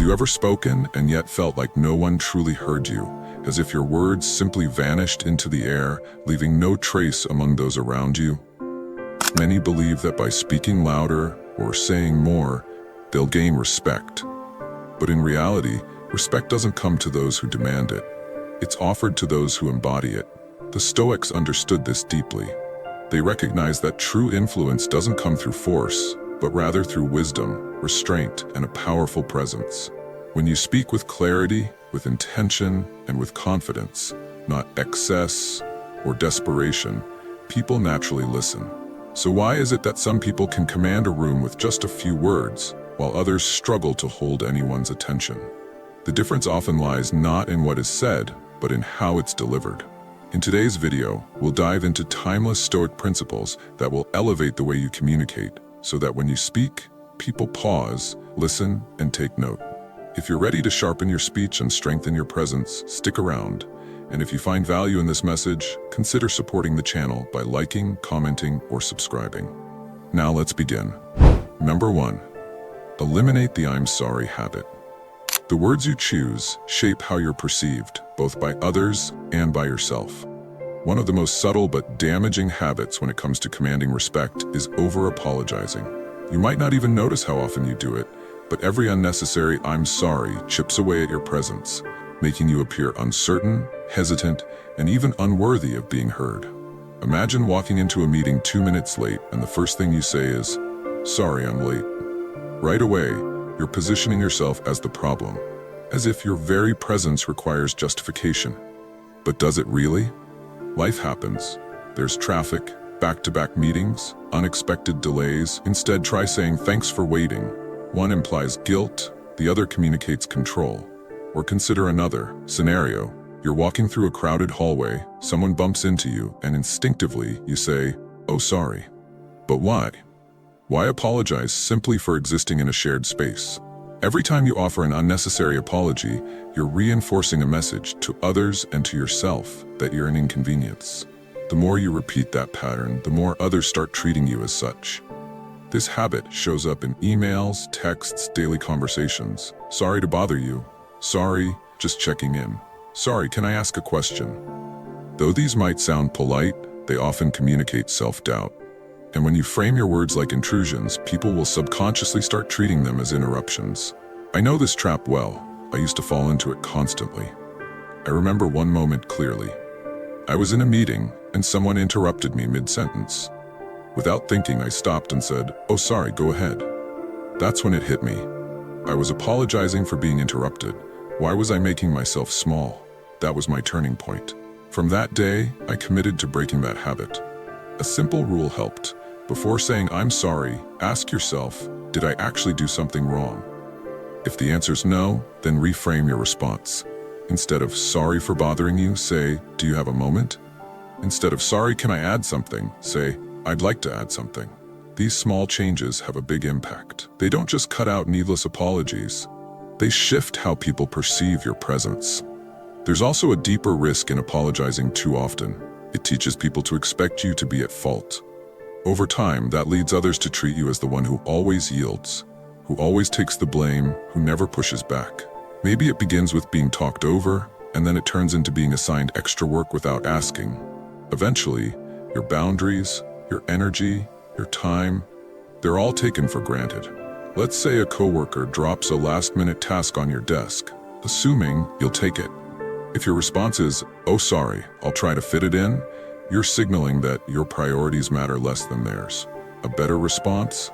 you ever spoken and yet felt like no one truly heard you, as if your words simply vanished into the air, leaving no trace among those around you? Many believe that by speaking louder or saying more, they'll gain respect. But in reality, respect doesn't come to those who demand it. It's offered to those who embody it. The Stoics understood this deeply. They recognized that true influence doesn't come through force, but rather through wisdom, restraint, and a powerful presence. When you speak with clarity, with intention, and with confidence, not excess or desperation, people naturally listen. So why is it that some people can command a room with just a few words, while others struggle to hold anyone's attention? The difference often lies not in what is said, but in how it's delivered. In today's video, we'll dive into timeless Stoic principles that will elevate the way you communicate, so that when you speak, people pause, listen, and take note. If you're ready to sharpen your speech and strengthen your presence, stick around. And if you find value in this message, consider supporting the channel by liking, commenting, or subscribing. Now let's begin. Number 1. Eliminate the "I'm sorry" habit. The words you choose shape how you're perceived, both by others and by yourself. One of the most subtle but damaging habits when it comes to commanding respect is over-apologizing. You might not even notice how often you do it, but every unnecessary "I'm sorry" chips away at your presence, making you appear uncertain, hesitant, and even unworthy of being heard. Imagine walking into a meeting 2 minutes late and the first thing you say is, "Sorry, I'm late." Right away, you're positioning yourself as the problem, as if your very presence requires justification. But does it really? Life happens. There's traffic, back-to-back meetings, unexpected delays. Instead, try saying "thanks for waiting." One implies guilt, the other communicates control. Or consider another scenario. You're walking through a crowded hallway, someone bumps into you, and instinctively you say, "Oh, sorry." But why? Why apologize simply for existing in a shared space? Every time you offer an unnecessary apology, you're reinforcing a message to others and to yourself that you're an inconvenience. The more you repeat that pattern, the more others start treating you as such. This habit shows up in emails, texts, daily conversations. "Sorry to bother you." "Sorry, just checking in." "Sorry, can I ask a question?" Though these might sound polite, they often communicate self-doubt. And when you frame your words like intrusions, people will subconsciously start treating them as interruptions. I know this trap well. I used to fall into it constantly. I remember one moment clearly. I was in a meeting, and someone interrupted me mid-sentence. Without thinking, I stopped and said, "Oh, sorry, go ahead." That's when it hit me. I was apologizing for being interrupted. Why was I making myself small? That was my turning point. From that day, I committed to breaking that habit. A simple rule helped. Before saying "I'm sorry," ask yourself, did I actually do something wrong? If the answer's no, then reframe your response. Instead of "sorry for bothering you," say, "Do you have a moment?" Instead of "sorry, can I add something?" say, "I'd like to add something." These small changes have a big impact. They don't just cut out needless apologies. They shift how people perceive your presence. There's also a deeper risk in apologizing too often. It teaches people to expect you to be at fault. Over time, that leads others to treat you as the one who always yields, who always takes the blame, who never pushes back. Maybe it begins with being talked over, and then it turns into being assigned extra work without asking. Eventually, your boundaries, your energy, your time, they're all taken for granted. Let's say a coworker drops a last-minute task on your desk, assuming you'll take it. If your response is, "Oh, sorry, I'll try to fit it in," you're signaling that your priorities matter less than theirs. A better response?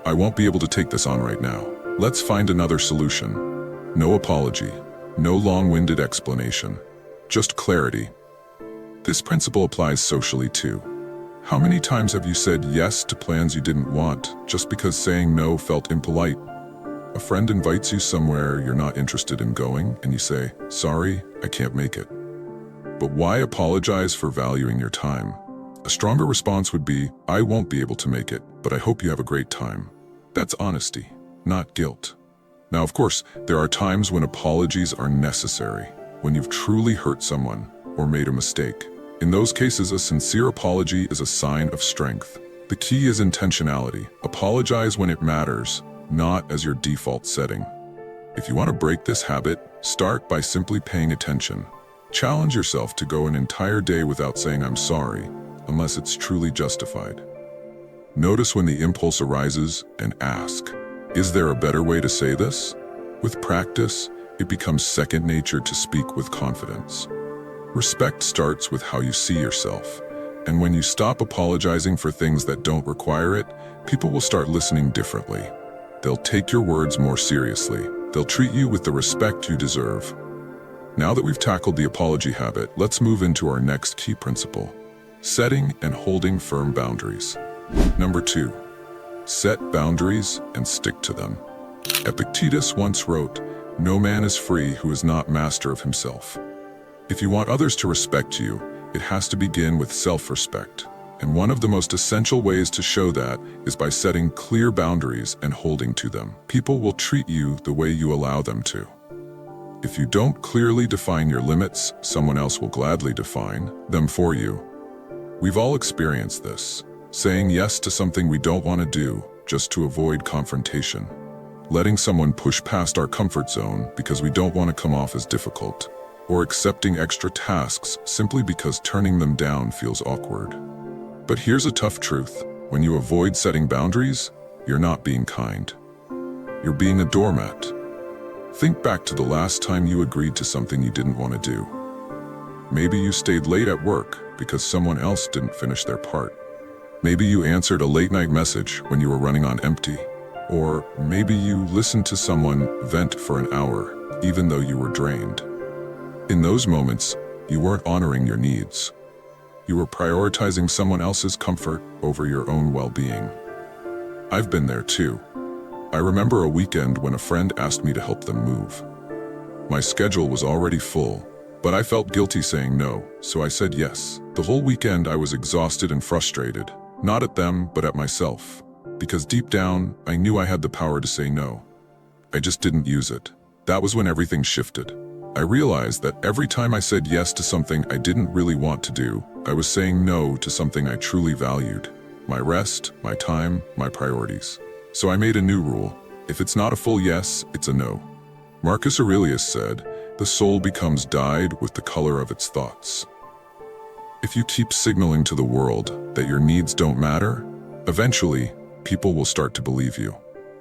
"I won't be able to take this on right now. Let's find another solution." No apology, no long-winded explanation, just clarity. This principle applies socially too. How many times have you said yes to plans you didn't want just because saying no felt impolite? A friend invites you somewhere you're not interested in going, and you say, "Sorry, I can't make it." But why apologize for valuing your time? A stronger response would be, "I won't be able to make it, but I hope you have a great time." That's honesty, not guilt. Now, of course, there are times when apologies are necessary, when you've truly hurt someone or made a mistake. In those cases, a sincere apology is a sign of strength. The key is intentionality. Apologize when it matters, not as your default setting. If you want to break this habit, start by simply paying attention. Challenge yourself to go an entire day without saying "I'm sorry," unless it's truly justified. Notice when the impulse arises and ask, "Is there a better way to say this?" With practice, it becomes second nature to speak with confidence. Respect starts with how you see yourself, and when you stop apologizing for things that don't require it, people will start listening differently. They'll take your words more seriously. They'll treat you with the respect you deserve. Now that we've tackled the apology habit, let's move into our next key principle: setting and holding firm boundaries. Number 2, set boundaries and stick to them. Epictetus once wrote, "No man is free who is not master of himself." If you want others to respect you, it has to begin with self-respect. And one of the most essential ways to show that is by setting clear boundaries and holding to them. People will treat you the way you allow them to. If you don't clearly define your limits, someone else will gladly define them for you. We've all experienced this, saying yes to something we don't want to do just to avoid confrontation. Letting someone push past our comfort zone because we don't want to come off as difficult, or accepting extra tasks simply because turning them down feels awkward. But here's a tough truth: when you avoid setting boundaries, you're not being kind. You're being a doormat. Think back to the last time you agreed to something you didn't want to do. Maybe you stayed late at work because someone else didn't finish their part. Maybe you answered a late-night message when you were running on empty. Or maybe you listened to someone vent for an hour, even though you were drained. In those moments, you weren't honoring your needs. You were prioritizing someone else's comfort over your own well-being. I've been there too. I remember a weekend when a friend asked me to help them move. My schedule was already full, but I felt guilty saying no, so I said yes. The whole weekend I was exhausted and frustrated, not at them, but at myself. Because deep down, I knew I had the power to say no. I just didn't use it. That was when everything shifted. I realized that every time I said yes to something I didn't really want to do, I was saying no to something I truly valued: my rest, my time, my priorities. So I made a new rule: if it's not a full yes, it's a no. Marcus Aurelius said, "The soul becomes dyed with the color of its thoughts." If you keep signaling to the world that your needs don't matter, eventually, people will start to believe you.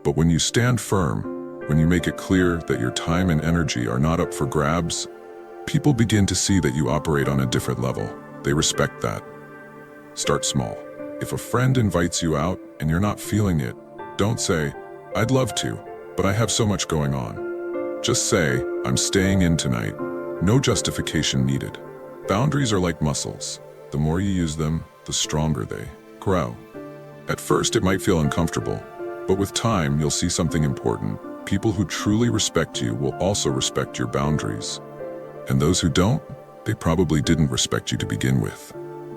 But when you stand firm, when you make it clear that your time and energy are not up for grabs, people begin to see that you operate on a different level. They respect that. Start small. If a friend invites you out and you're not feeling it, don't say, "I'd love to, but I have so much going on." Just say, "I'm staying in tonight." No justification needed. Boundaries are like muscles. The more you use them, the stronger they grow. At first, it might feel uncomfortable, but with time, you'll see something important. People who truly respect you will also respect your boundaries. And those who don't, they probably didn't respect you to begin with.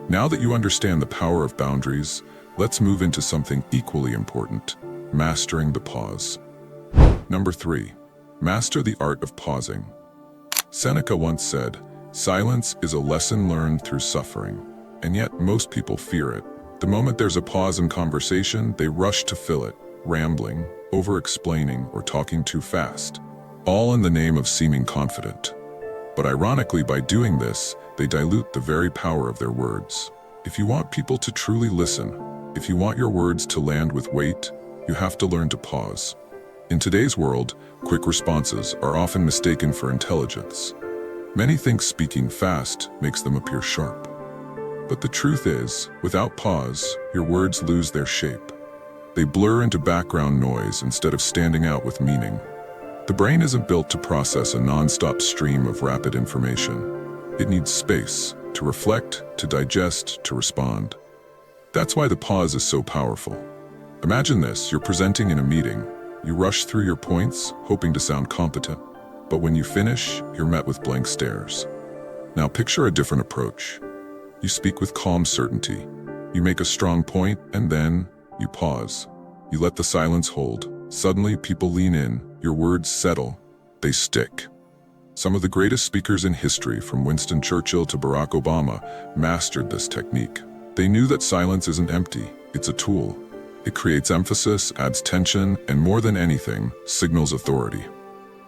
Now that you understand the power of boundaries, let's move into something equally important: mastering the pause. Number 3, master the art of pausing. Seneca once said, "Silence is a lesson learned through suffering," and yet most people fear it. The moment there's a pause in conversation, they rush to fill it, rambling, over-explaining, or talking too fast, all in the name of seeming confident. But ironically, by doing this, they dilute the very power of their words. If you want people to truly listen, if you want your words to land with weight, you have to learn to pause. In today's world, quick responses are often mistaken for intelligence. Many think speaking fast makes them appear sharp. But the truth is, without pause, your words lose their shape. They blur into background noise instead of standing out with meaning. The brain isn't built to process a non-stop stream of rapid information. It needs space to reflect, to digest, to respond. That's why the pause is so powerful. Imagine this: you're presenting in a meeting. You rush through your points, hoping to sound competent. But when you finish, you're met with blank stares. Now picture a different approach. You speak with calm certainty. You make a strong point, and then you pause. You let the silence hold. Suddenly, people lean in. Your words settle. They stick. Some of the greatest speakers in history, from Winston Churchill to Barack Obama, mastered this technique. They knew that silence isn't empty. It's a tool. It creates emphasis, adds tension, and more than anything, signals authority.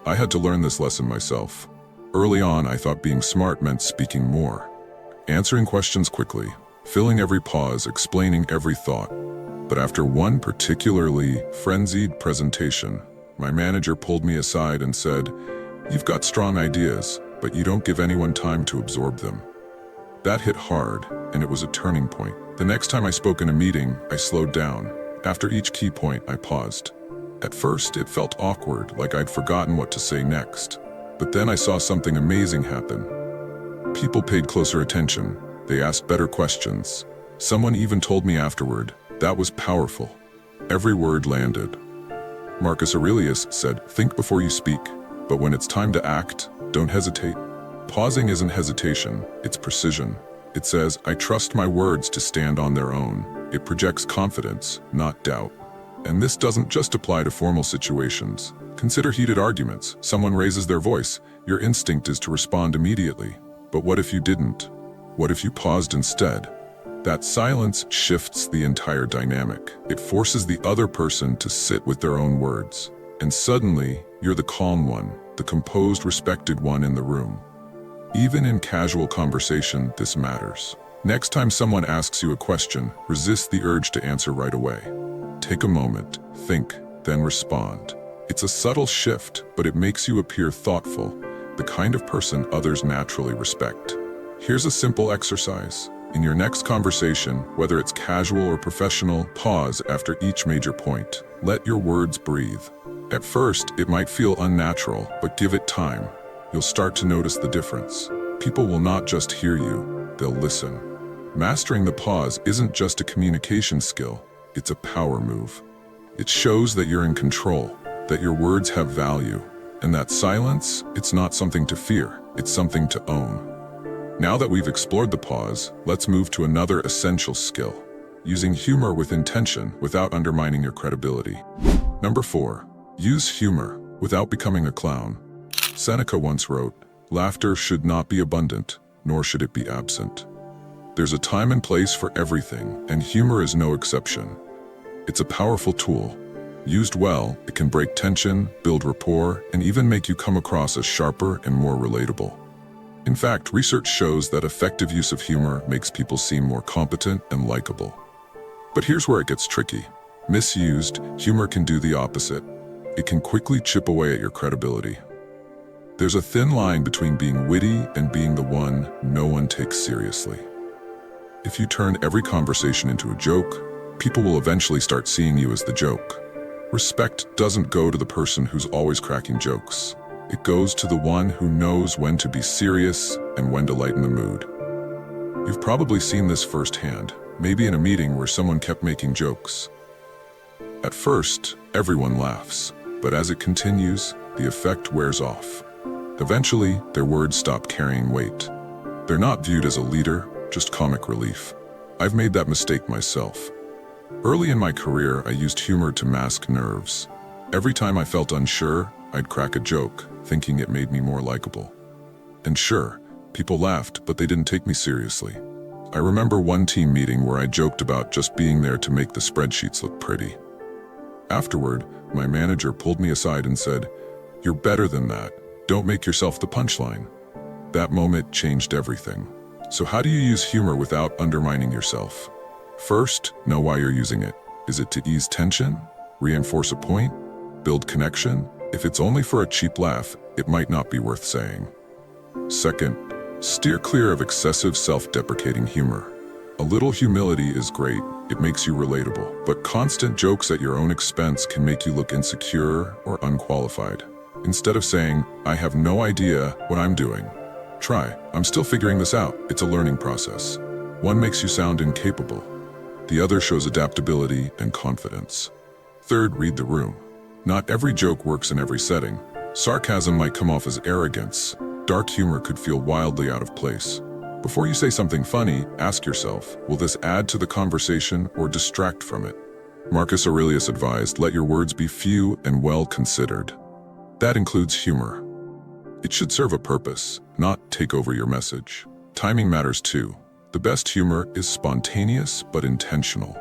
I had to learn this lesson myself. Early on, I thought being smart meant speaking more, answering questions quickly, filling every pause, explaining every thought. But after one particularly frenzied presentation, my manager pulled me aside and said, "You've got strong ideas, but you don't give anyone time to absorb them." That hit hard, and it was a turning point. The next time I spoke in a meeting, I slowed down. After each key point, I paused. At first, it felt awkward, like I'd forgotten what to say next. But then I saw something amazing happen. People paid closer attention. They asked better questions. Someone even told me afterward, that was powerful. Every word landed. Marcus Aurelius said, "Think before you speak, but when it's time to act, don't hesitate." Pausing isn't hesitation, it's precision. It says, "I trust my words to stand on their own." It projects confidence, not doubt. And this doesn't just apply to formal situations. Consider heated arguments. Someone raises their voice. Your instinct is to respond immediately. But what if you didn't? What if you paused instead? That silence shifts the entire dynamic. It forces the other person to sit with their own words. And suddenly, you're the calm one, the composed, respected one in the room. Even in casual conversation, this matters. Next time someone asks you a question, resist the urge to answer right away. Take a moment, think, then respond. It's a subtle shift, but it makes you appear thoughtful, the kind of person others naturally respect. Here's a simple exercise. In your next conversation, whether it's casual or professional, pause after each major point. Let your words breathe. At first, it might feel unnatural, but give it time. You'll start to notice the difference. People will not just hear you, they'll listen. Mastering the pause isn't just a communication skill, it's a power move. It shows that you're in control, that your words have value, and that silence, it's not something to fear, it's something to own. Now that we've explored the pause, let's move to another essential skill: using humor with intention without undermining your credibility. Number 4, use humor without becoming a clown. Seneca once wrote, "Laughter should not be abundant, nor should it be absent." There's a time and place for everything, and humor is no exception. It's a powerful tool. Used well, it can break tension, build rapport, and even make you come across as sharper and more relatable. In fact, research shows that effective use of humor makes people seem more competent and likable. But here's where it gets tricky. Misused, humor can do the opposite. It can quickly chip away at your credibility. There's a thin line between being witty and being the one no one takes seriously. If you turn every conversation into a joke, people will eventually start seeing you as the joke. Respect doesn't go to the person who's always cracking jokes. It goes to the one who knows when to be serious and when to lighten the mood. You've probably seen this firsthand, maybe in a meeting where someone kept making jokes. At first, everyone laughs, but as it continues, the effect wears off. Eventually, their words stop carrying weight. They're not viewed as a leader, just comic relief. I've made that mistake myself. Early in my career, I used humor to mask nerves. Every time I felt unsure, I'd crack a joke, thinking it made me more likable. And sure, people laughed, but they didn't take me seriously. I remember one team meeting where I joked about just being there to make the spreadsheets look pretty. Afterward, my manager pulled me aside and said, "You're better than that. Don't make yourself the punchline." That moment changed everything. So how do you use humor without undermining yourself? First, know why you're using it. Is it to ease tension? Reinforce a point? Build connection? If it's only for a cheap laugh, it might not be worth saying. Second, steer clear of excessive self-deprecating humor. A little humility is great, it makes you relatable, but constant jokes at your own expense can make you look insecure or unqualified. Instead of saying, "I have no idea what I'm doing," try, "I'm still figuring this out, it's a learning process." One makes you sound incapable. The other shows adaptability and confidence. Third, read the room. Not every joke works in every setting. Sarcasm might come off as arrogance. Dark humor could feel wildly out of place. Before you say something funny, ask yourself, will this add to the conversation or distract from it? Marcus Aurelius advised, let your words be few and well considered. That includes humor. It should serve a purpose, not take over your message. Timing matters too. The best humor is spontaneous but intentional.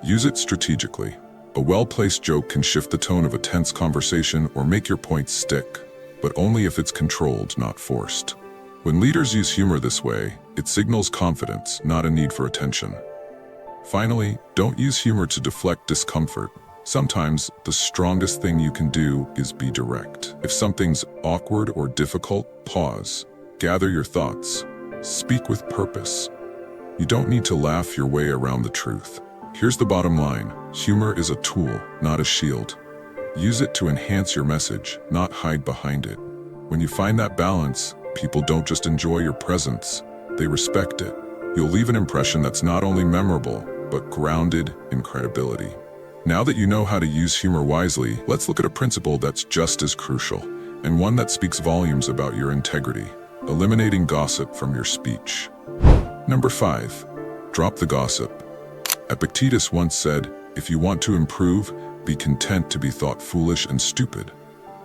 Use it strategically. A well-placed joke can shift the tone of a tense conversation or make your point stick. but only if it's controlled, not forced. When leaders use humor this way, it signals confidence, not a need for attention. Finally, don't use humor to deflect discomfort. Sometimes, the strongest thing you can do is be direct. If something's awkward or difficult, pause. Gather your thoughts. Speak with purpose. You don't need to laugh your way around the truth. Here's the bottom line. Humor is a tool, not a shield. Use it to enhance your message, not hide behind it. When you find that balance, people don't just enjoy your presence, they respect it. You'll leave an impression that's not only memorable, but grounded in credibility. Now that you know how to use humor wisely, let's look at a principle that's just as crucial, and one that speaks volumes about your integrity: eliminating gossip from your speech. Number 5, drop the gossip. Epictetus once said, "If you want to improve, be content to be thought foolish and stupid."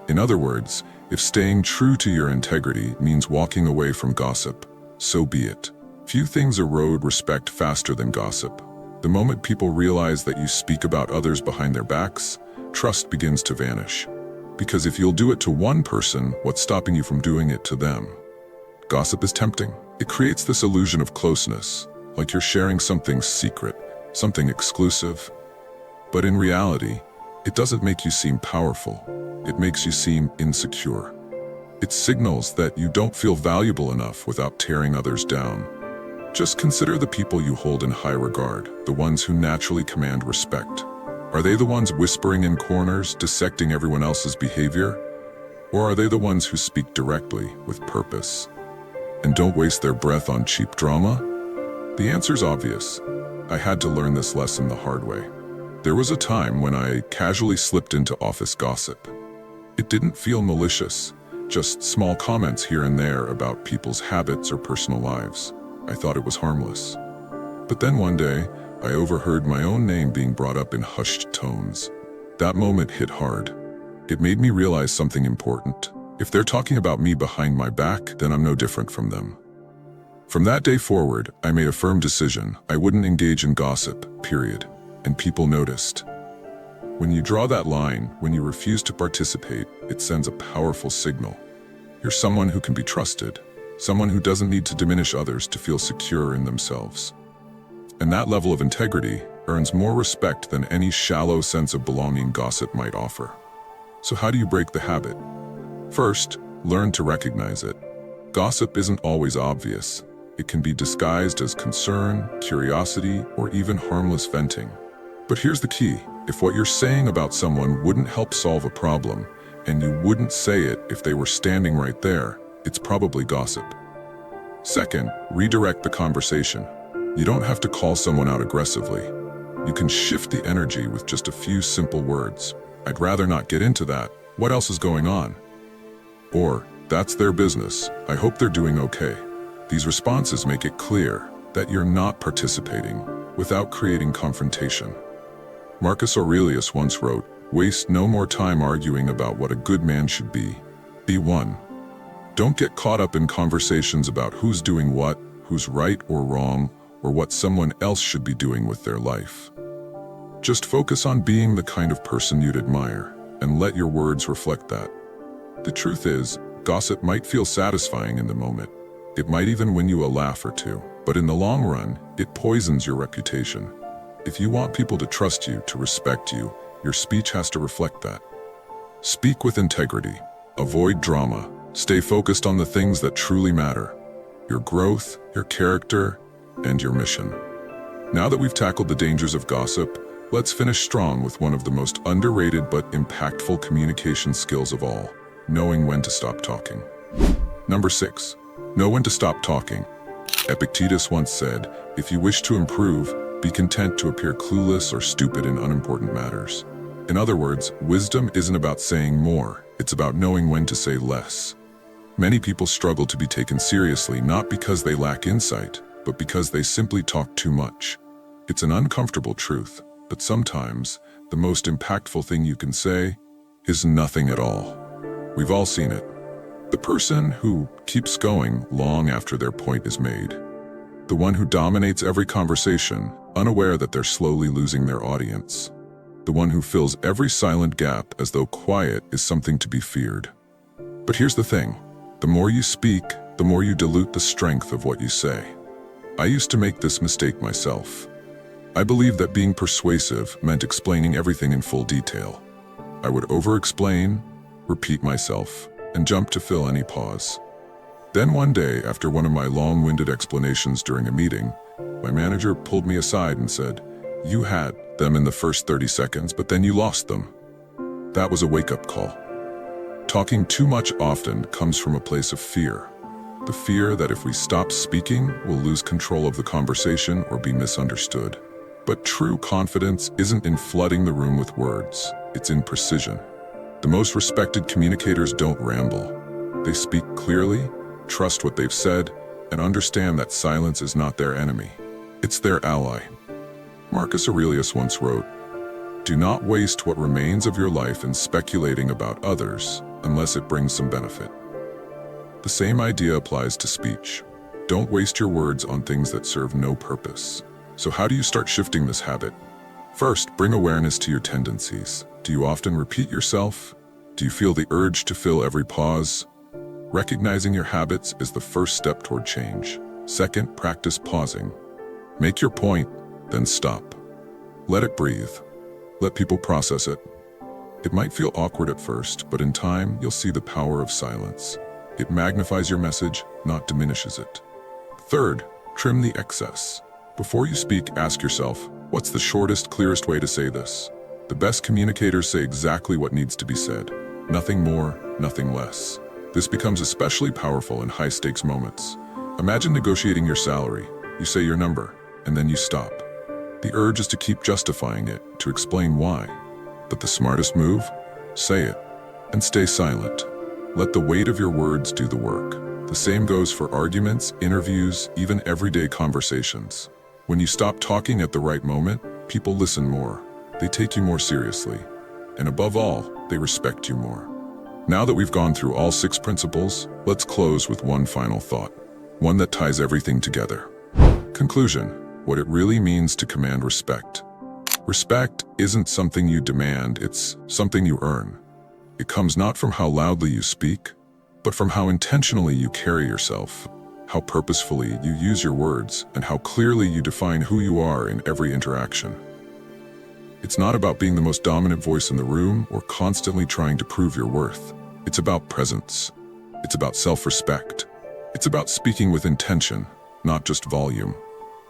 In other words, if staying true to your integrity means walking away from gossip, so be it. Few things erode respect faster than gossip. The moment people realize that you speak about others behind their backs, trust begins to vanish. Because if you'll do it to one person, what's stopping you from doing it to them? Gossip is tempting. It creates this illusion of closeness, like you're sharing something secret, something exclusive. But in reality, it doesn't make you seem powerful. It makes you seem insecure. It signals that you don't feel valuable enough without tearing others down. Just consider the people you hold in high regard, the ones who naturally command respect. Are they the ones whispering in corners, dissecting everyone else's behavior? Or are they the ones who speak directly, with purpose, and don't waste their breath on cheap drama? The answer's obvious. I had to learn this lesson the hard way. There was a time when I casually slipped into office gossip. It didn't feel malicious, just small comments here and there about people's habits or personal lives. I thought it was harmless. But then one day, I overheard my own name being brought up in hushed tones. That moment hit hard. It made me realize something important. If they're talking about me behind my back, then I'm no different from them. From that day forward, I made a firm decision. I wouldn't engage in gossip, period. And people noticed. When you draw that line, when you refuse to participate, it sends a powerful signal. You're someone who can be trusted. Someone who doesn't need to diminish others to feel secure in themselves. And that level of integrity earns more respect than any shallow sense of belonging gossip might offer. So how do you break the habit? First, learn to recognize it. Gossip isn't always obvious. It can be disguised as concern, curiosity, or even harmless venting. But here's the key. If what you're saying about someone wouldn't help solve a problem, and you wouldn't say it if they were standing right there, it's probably gossip. Second, redirect the conversation. You don't have to call someone out aggressively. You can shift the energy with just a few simple words. "I'd rather not get into that. What else is going on?" Or, "That's their business. I hope they're doing okay." These responses make it clear that you're not participating without creating confrontation. Marcus Aurelius once wrote, "Waste no more time arguing about what a good man should be. Be one." Don't get caught up in conversations about who's doing what, who's right or wrong, or what someone else should be doing with their life. Just focus on being the kind of person you'd admire, and let your words reflect that. The truth is, gossip might feel satisfying in the moment. It might even win you a laugh or two, but in the long run, it poisons your reputation. If you want people to trust you, to respect you, your speech has to reflect that. Speak with integrity. Avoid drama. Stay focused on the things that truly matter: your growth, your character, and your mission. Now that we've tackled the dangers of gossip, let's finish strong with one of the most underrated but impactful communication skills of all: knowing when to stop talking. Number 6, know when to stop talking. Epictetus once said, "If you wish to improve, be content to appear clueless or stupid in unimportant matters." In other words, wisdom isn't about saying more, it's about knowing when to say less. Many people struggle to be taken seriously not because they lack insight, but because they simply talk too much. It's an uncomfortable truth, but sometimes the most impactful thing you can say is nothing at all. We've all seen it. The person who keeps going long after their point is made. The one who dominates every conversation, unaware that they're slowly losing their audience. The one who fills every silent gap as though quiet is something to be feared. But here's the thing. The more you speak, the more you dilute the strength of what you say. I used to make this mistake myself. I believed that being persuasive meant explaining everything in full detail. I would over-explain, repeat myself, and jump to fill any pause. Then one day, after one of my long-winded explanations during a meeting, my manager pulled me aside and said, "You had them in the first 30 seconds, but then you lost them." That was a wake-up call. Talking too much often comes from a place of fear. The fear that if we stop speaking, we'll lose control of the conversation or be misunderstood. But true confidence isn't in flooding the room with words, it's in precision. The most respected communicators don't ramble. They speak clearly, trust what they've said, and understand that silence is not their enemy. It's their ally. Marcus Aurelius once wrote, "Do not waste what remains of your life in speculating about others unless it brings some benefit." The same idea applies to speech. Don't waste your words on things that serve no purpose. So how do you start shifting this habit? First, bring awareness to your tendencies. Do you often repeat yourself? Do you feel the urge to fill every pause? Recognizing your habits is the first step toward change. Second, practice pausing. Make your point, then stop. Let it breathe. Let people process it. It might feel awkward at first, but in time, you'll see the power of silence. It magnifies your message, not diminishes it. Third, trim the excess. Before you speak, ask yourself, what's the shortest, clearest way to say this? The best communicators say exactly what needs to be said. Nothing more, nothing less. This becomes especially powerful in high-stakes moments. Imagine negotiating your salary. You say your number, and then you stop. The urge is to keep justifying it, to explain why. But the smartest move? Say it, and stay silent. Let the weight of your words do the work. The same goes for arguments, interviews, even everyday conversations. When you stop talking at the right moment, people listen more. They take you more seriously. And above all, they respect you more. Now that we've gone through all 6 principles, let's close with one final thought. One that ties everything together. Conclusion: what it really means to command respect. Respect isn't something you demand, it's something you earn. It comes not from how loudly you speak, but from how intentionally you carry yourself, how purposefully you use your words, and how clearly you define who you are in every interaction. It's not about being the most dominant voice in the room or constantly trying to prove your worth. It's about presence. It's about self-respect. It's about speaking with intention, not just volume.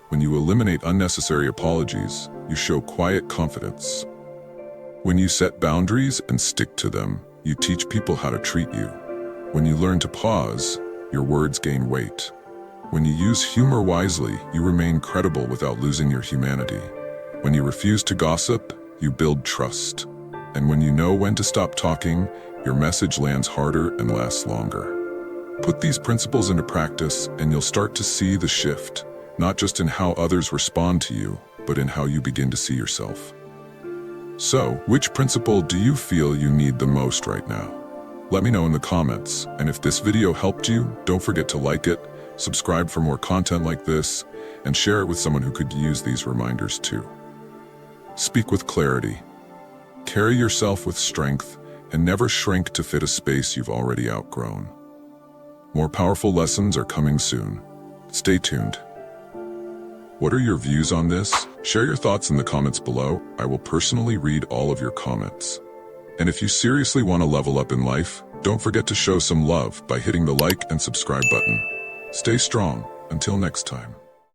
When you eliminate unnecessary apologies, you show quiet confidence. When you set boundaries and stick to them, you teach people how to treat you. When you learn to pause, your words gain weight. When you use humor wisely, you remain credible without losing your humanity. When you refuse to gossip, you build trust. And when you know when to stop talking, your message lands harder and lasts longer. Put these principles into practice, and you'll start to see the shift, not just in how others respond to you, but in how you begin to see yourself. So, which principle do you feel you need the most right now? Let me know in the comments, and if this video helped you, don't forget to like it, subscribe for more content like this, and share it with someone who could use these reminders too. Speak with clarity. Carry yourself with strength, and never shrink to fit a space you've already outgrown. More powerful lessons are coming soon. Stay tuned. What are your views on this? Share your thoughts in the comments below. I will personally read all of your comments. And if you seriously want to level up in life, don't forget to show some love by hitting the like and subscribe button. Stay strong. Until next time.